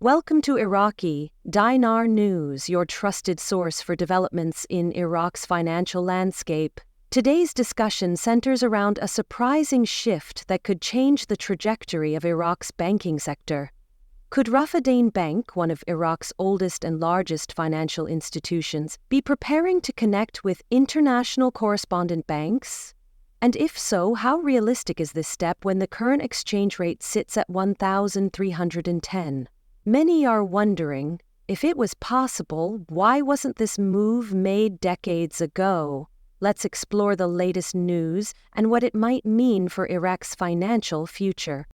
Welcome to Iraqi Dinar News, your trusted source for developments in Iraq's financial landscape. Today's discussion centers around a surprising shift that could change the trajectory of Iraq's banking sector. Could Rafadain Bank, one of Iraq's oldest and largest financial institutions, be preparing to connect with international correspondent banks? And if so, how realistic is this step when the current exchange rate sits at 1,310? Many are wondering, if it was possible, why wasn't this move made decades ago? Let's explore the latest news and what it might mean for Iraq's financial future.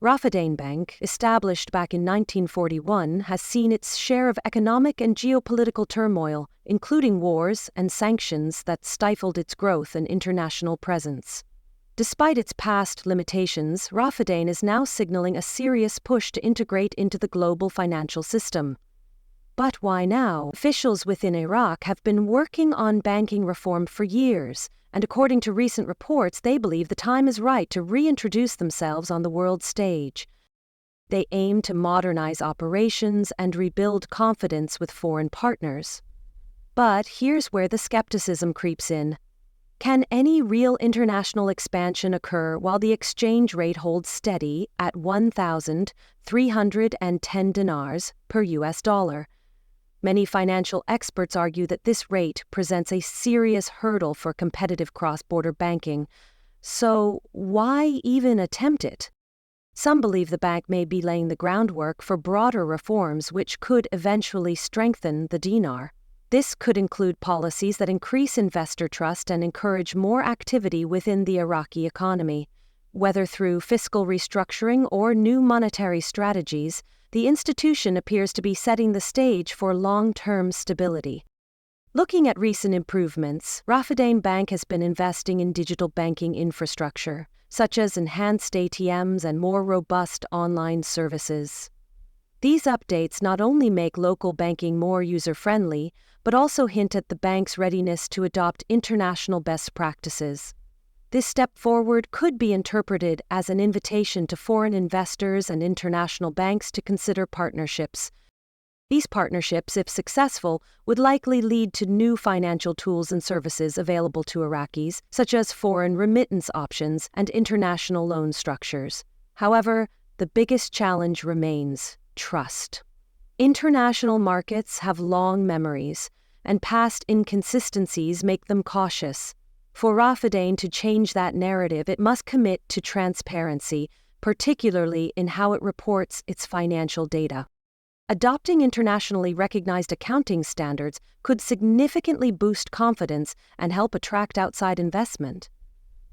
Rafadain Bank, established back in 1941, has seen its share of economic and geopolitical turmoil, including wars and sanctions that stifled its growth and international presence. Despite its past limitations, Rafadain is now signaling a serious push to integrate into the global financial system. But why now? Officials within Iraq have been working on banking reform for years, and according to recent reports, they believe the time is right to reintroduce themselves on the world stage. They aim to modernize operations and rebuild confidence with foreign partners. But here's where the skepticism creeps in. Can any real international expansion occur while the exchange rate holds steady at 1,310 dinars per US dollar? Many financial experts argue that this rate presents a serious hurdle for competitive cross-border banking. So, why even attempt it? Some believe the bank may be laying the groundwork for broader reforms which could eventually strengthen the dinar. This could include policies that increase investor trust and encourage more activity within the Iraqi economy. Whether through fiscal restructuring or new monetary strategies, the institution appears to be setting the stage for long-term stability. Looking at recent improvements, Rafadain Bank has been investing in digital banking infrastructure, such as enhanced ATMs and more robust online services. These updates not only make local banking more user-friendly, but also hint at the bank's readiness to adopt international best practices. This step forward could be interpreted as an invitation to foreign investors and international banks to consider partnerships. These partnerships, if successful, would likely lead to new financial tools and services available to Iraqis, such as foreign remittance options and international loan structures. However, the biggest challenge remains trust. International markets have long memories, and past inconsistencies make them cautious. For Rafadain to change that narrative, it must commit to transparency, particularly in how it reports its financial data. Adopting internationally recognized accounting standards could significantly boost confidence and help attract outside investment.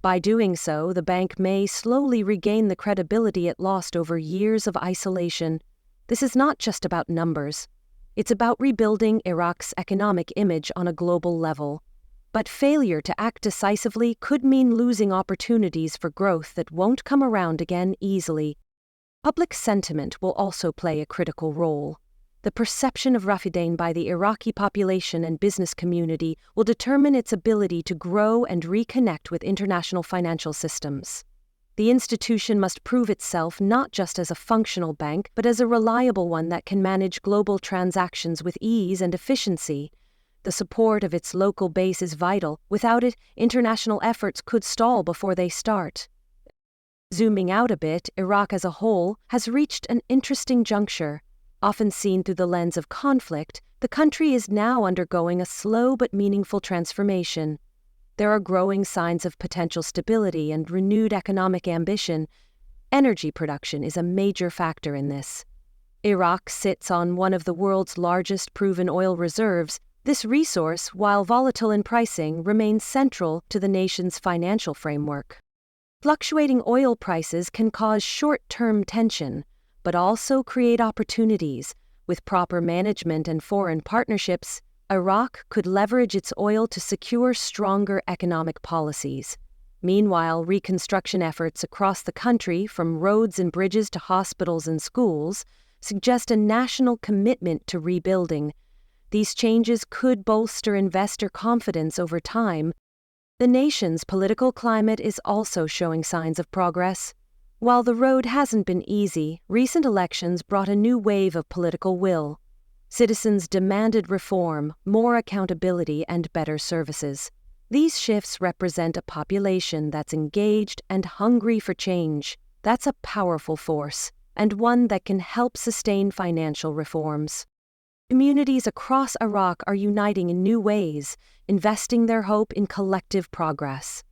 By doing so, the bank may slowly regain the credibility it lost over years of isolation. This is not just about numbers. It's about rebuilding Iraq's economic image on a global level. But failure to act decisively could mean losing opportunities for growth that won't come around again easily. Public sentiment will also play a critical role. The perception of Rafadain by the Iraqi population and business community will determine its ability to grow and reconnect with international financial systems. The institution must prove itself not just as a functional bank, but as a reliable one that can manage global transactions with ease and efficiency. The support of its local base is vital. Without it, international efforts could stall before they start. Zooming out a bit, Iraq as a whole has reached an interesting juncture. Often seen through the lens of conflict, the country is now undergoing a slow but meaningful transformation. There are growing signs of potential stability and renewed economic ambition. Energy production is a major factor in this. Iraq sits on one of the world's largest proven oil reserves. This resource, while volatile in pricing, remains central to the nation's financial framework. Fluctuating oil prices can cause short-term tension, but also create opportunities. With proper management and foreign partnerships, Iraq could leverage its oil to secure stronger economic policies. Meanwhile, reconstruction efforts across the country, from roads and bridges to hospitals and schools, suggest a national commitment to rebuilding. These changes could bolster investor confidence over time. The nation's political climate is also showing signs of progress. While the road hasn't been easy, recent elections brought a new wave of political will. Citizens demanded reform, more accountability, and better services. These shifts represent a population that's engaged and hungry for change. That's a powerful force, and one that can help sustain financial reforms. Communities across Iraq are uniting in new ways, investing their hope in collective progress.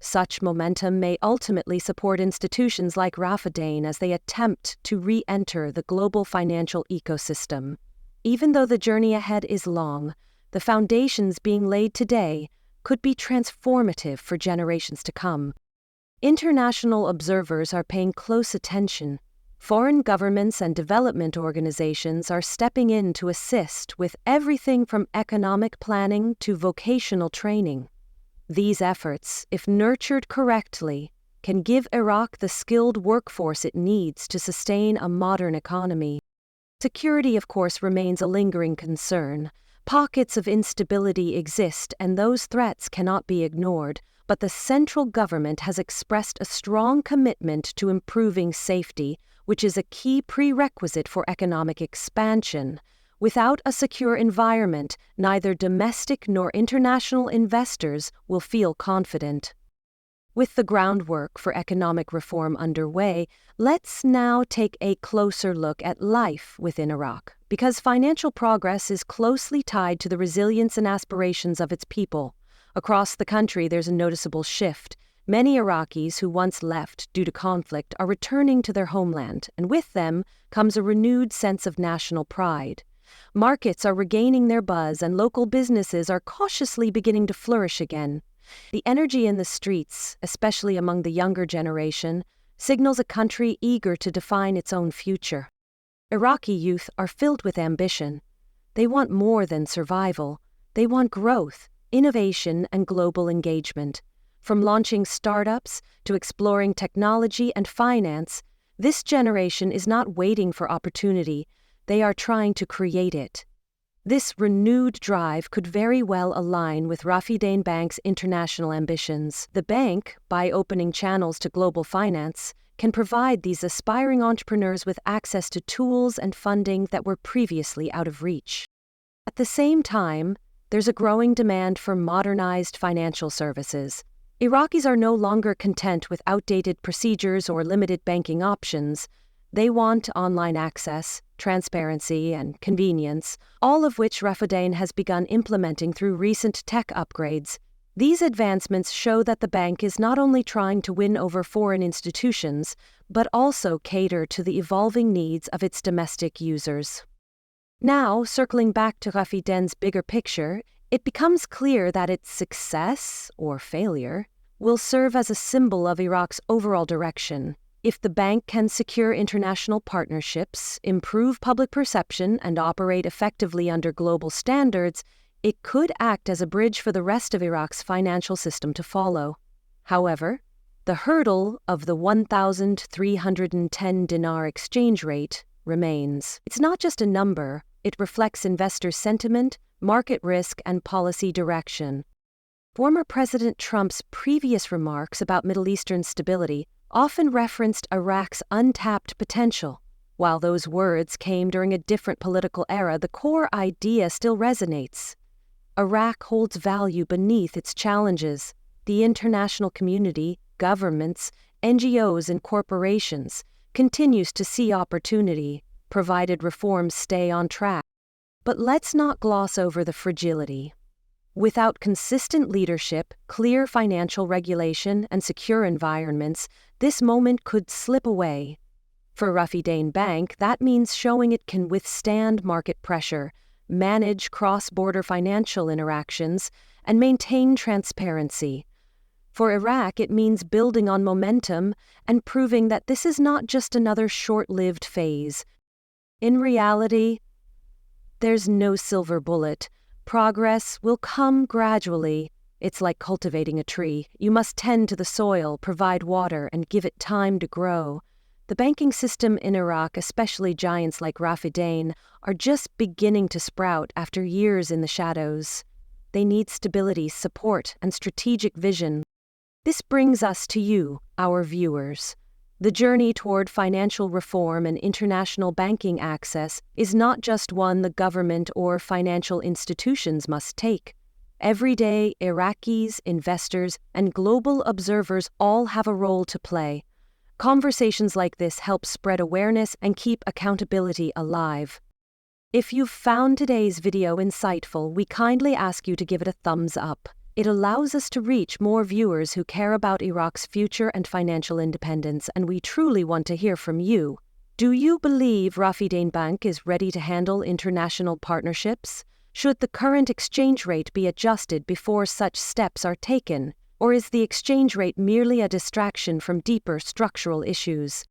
Such momentum may ultimately support institutions like Revaluation as they attempt to re-enter the global financial ecosystem. Even though the journey ahead is long, the foundations being laid today could be transformative for generations to come. International observers are paying close attention. Foreign governments and development organizations are stepping in to assist with everything from economic planning to vocational training. These efforts, if nurtured correctly, can give Iraq the skilled workforce it needs to sustain a modern economy. Security, of course, remains a lingering concern. Pockets of instability exist, and those threats cannot be ignored, but the central government has expressed a strong commitment to improving safety, which is a key prerequisite for economic expansion. Without a secure environment, neither domestic nor international investors will feel confident. With the groundwork for economic reform underway, let's now take a closer look at life within Iraq, because financial progress is closely tied to the resilience and aspirations of its people. Across the country, there's a noticeable shift. Many Iraqis who once left due to conflict are returning to their homeland, and with them comes a renewed sense of national pride. Markets are regaining their buzz, and local businesses are cautiously beginning to flourish again. The energy in the streets, especially among the younger generation, signals a country eager to define its own future. Iraqi youth are filled with ambition. They want more than survival. They want growth, innovation, and global engagement. From launching startups to exploring technology and finance, this generation is not waiting for opportunity. They are trying to create it. This renewed drive could very well align with Revaluation Bank's international ambitions. The bank, by opening channels to global finance, can provide these aspiring entrepreneurs with access to tools and funding that were previously out of reach. At the same time, there's a growing demand for modernized financial services. Iraqis are no longer content with outdated procedures or limited banking options. They want online access, transparency, and convenience, all of which Revaluation has begun implementing through recent tech upgrades. These advancements show that the bank is not only trying to win over foreign institutions, but also cater to the evolving needs of its domestic users. Now, circling back to Revaluation's bigger picture, it becomes clear that its success, or failure, will serve as a symbol of Iraq's overall direction. If the bank can secure international partnerships, improve public perception, and operate effectively under global standards, it could act as a bridge for the rest of Iraq's financial system to follow. However, the hurdle of the 1,310 dinar exchange rate remains. It's not just a number, it reflects investor sentiment, market risk, and policy direction. Former President Trump's previous remarks about Middle Eastern stability often referenced Iraq's untapped potential. While those words came during a different political era, the core idea still resonates. Iraq holds value beneath its challenges. The international community, governments, NGOs, and corporations continues to see opportunity, provided reforms stay on track. But let's not gloss over the fragility. Without consistent leadership, clear financial regulation, and secure environments, this moment could slip away. For Revaluation Bank, that means showing it can withstand market pressure, manage cross-border financial interactions, and maintain transparency. For Iraq, it means building on momentum and proving that this is not just another short-lived phase. In reality, there's no silver bullet. Progress will come gradually. It's like cultivating a tree. You must tend to the soil, provide water, and give it time to grow. The banking system in Iraq, especially giants like Revaluation, are just beginning to sprout after years in the shadows. They need stability, support, and strategic vision. This brings us to you, our viewers. The journey toward financial reform and international banking access is not just one the government or financial institutions must take. Everyday Iraqis, investors, and global observers all have a role to play. Conversations like this help spread awareness and keep accountability alive. If you've found today's video insightful, we kindly ask you to give it a thumbs up. It allows us to reach more viewers who care about Iraq's future and financial independence, and we truly want to hear from you. Do you believe Rafidain Bank is ready to handle international partnerships? Should the current exchange rate be adjusted before such steps are taken, or is the exchange rate merely a distraction from deeper structural issues?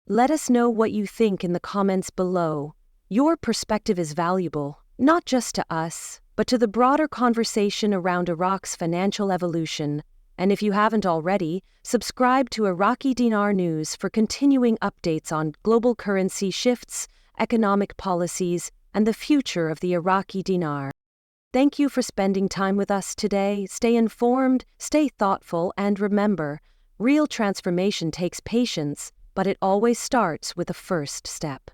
Let us know what you think in the comments below. Your perspective is valuable, not just to us, but to the broader conversation around Iraq's financial evolution. And if you haven't already, subscribe to Iraqi Dinar News for continuing updates on global currency shifts, economic policies, and the future of the Iraqi dinar. Thank you for spending time with us today. Stay informed, stay thoughtful, and remember, real transformation takes patience, but it always starts with a first step.